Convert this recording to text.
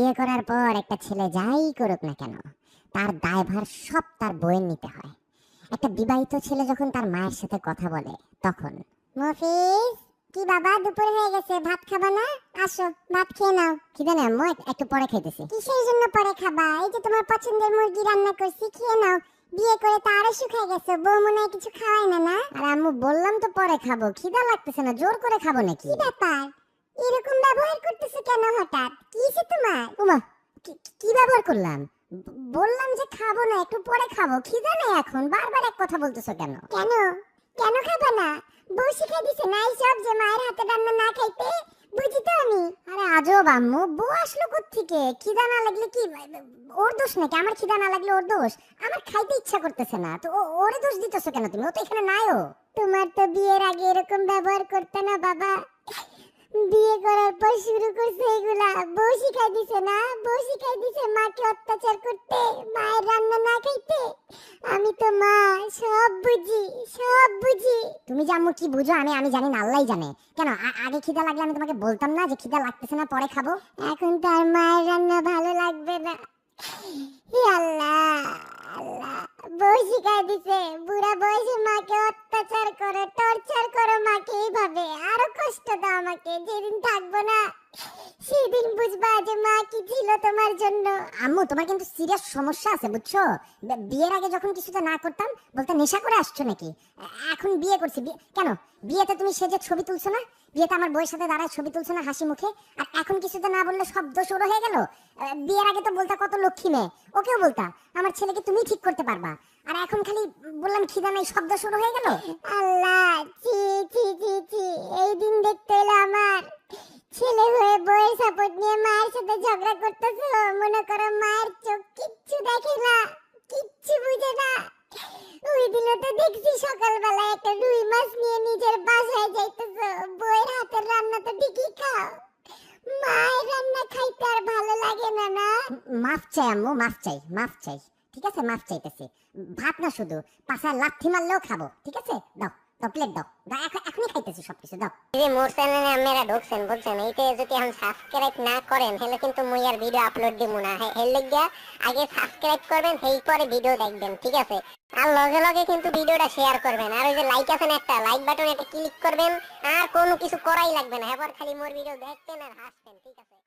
বিয়ে করার পর একটা ছেলে যাই করুক না কেন, তার দায়ভার সব তার বউয়ের নিতে হয়। একটা বিবাহিত ছেলে যখন তার মায়ের সাথে কথা বলে তখন, মফিজ, কি বাবা, দুপুর হয়ে গেছে, ভাত খাবা না? আসো ভাত খেয়ে নাও। খিদে নেই আম্মু, একটু পরে খাইতেছি। কিসের জন্য পরে খাবা? এই যে তোমার পছন্দের মুরগি রান্না করছি, খেয়ে নাও। বিয়ে করে তো আরো শুকাই গেছে, বউ মনে হয় কিছু খাওয়াই না। না আরে আম্মু, বললাম তো পরে খাবো, খিদা লাগতেছে না, জোর করে খাবো নাকি? কি ব্যাপার, এরকম ব্যবহার করতেছো কেন হঠাৎ? কি হইছে তোমার? ওমা, কি ব্যবহার করলাম? বললাম যে খাবো না, একটু পরে খাবো, খিদা নেই এখন, বারবার এক কথা বলতেছো কেন? কেন কেন খাবা না? বউ শিখাই দিছে না এইসব, যে মায়ের হাতে রান্না না খাইতে? বুঝি তো আমি। আরে আজব আম্মু, বউ আসলো কোত্থেকে? খিদা না লাগলে কি ওর দোষ নাকি? আমার খিদা না লাগলে ওর দোষ? আমার খাইতে ইচ্ছা করতেছে না তো ওরে দোষ দিতেছো কেন তুমি? ও তো এখানে নাইও। তোমার তো বিয়ের আগে এরকম ব্যবহার করতে না বাবা, বিয়ে করার পর শুরু করছে এগুলা। বউ শিখাই দিছে না? বউ শিখাই দিছে মাকে অত্যাচার করতে, মায়ের রান্না না খাইতে। আমি তো মা, সব বুঝি, সব বুঝি। তুমি যে আম্মু কি বুঝো আমি জানি না, আল্লাহই জানে। কেন আগে খিদা লাগলে আমি তোমাকে বলতাম না যে খিদা লাগতেছে না, পরে খাবো? এখন তার মায়ের রান্না ভালো লাগবে না। হে আল্লাহ, আল্লাহ, বউ শিখাই দিছে বুড়া বয়সে মাকে অত্যাচার করো, টর্চার করো মাকে এইভাবে, আরো কষ্ট দাও আমাকে। যেদিন থাকবো না সেদিন বুঝবা যে মা কি ছিল তোমার জন্য। আম্মু, তোমার কিন্তু সিরিয়াস সমস্যা আছে বুঝছো? বিয়ের আগে যখন কিছুতে না করতাম বলতে নেশা করে আসছো নাকি? এখন বিয়ে করছি, কেন বিয়েতে তুমি সেজে ছবি তুলছো না? বিয়েতে আমার বউয়ের সাথে দাঁড়ায় ছবি তুলছো না হাসি মুখে? আর এখন কিছুতে না বললে সব দোষ ওর হয়ে গেল? বিয়ের আগে তো বলতা কত লক্ষ্মী মেয়ে, ওকেও বলতা আমার ছেলেকে তুমি ঠিক করতে পারবা, আর এখন খালি বললাম খিদা নাই, শব্দ শুরু হয়ে গেল। আল্লাহ, ছি ছি ছি ছি, এই দিন দেখতে এলো আমার। ছেলে হয়ে বউয়ের সাপোর্ট নিয়ে মায়ের সাথে ঝগড়া করতেছো, মনে করো মায়ের চোখ কিচ্ছু দেখে না, কিচ্ছু বুঝে না। ওই দিনও তো দেখছি সকালবেলা একটা রুই মাছ নিয়ে নিজের বাসায় যাইতেছো, বউয়ের হাতের রান্না তো ঠিকই খাও, মায়ের রান্না খাইতে আর ভালো লাগে না। না, মাফ চাই আম্মু, মাফ চাই, মাফ চাই। ঠিক আছে, মাফ চাইতেছি। ভাত না শুধু, পাছায় লাথি মারলেও খাবো। ঠিক আছে, দাও দাও, প্লেট দাও, এখনই খাইতেছি সবকিছু, দাও। এই যে মোর চ্যানেলে আপনারা ঢুকছেন বুঝছেন, এইতে যদি এখন সাবস্ক্রাইব না করেন তাহলে কিন্তু মুই আর ভিডিও আপলোড দিব না। এর লাগিয়া আগে সাবস্ক্রাইব করবেন, সেই পরে ভিডিও দেখবেন, ঠিক আছে? আর লগে লগে কিন্তু ভিডিওটা শেয়ার করবেন, আর ওই যে লাইক আছে না, একটা লাইক বাটন, এটা ক্লিক করবেন, আর কোনো কিছু করাই লাগবে না, এবার খালি মোর ভিডিও দেখবেন আর হাসবেন, ঠিক আছে?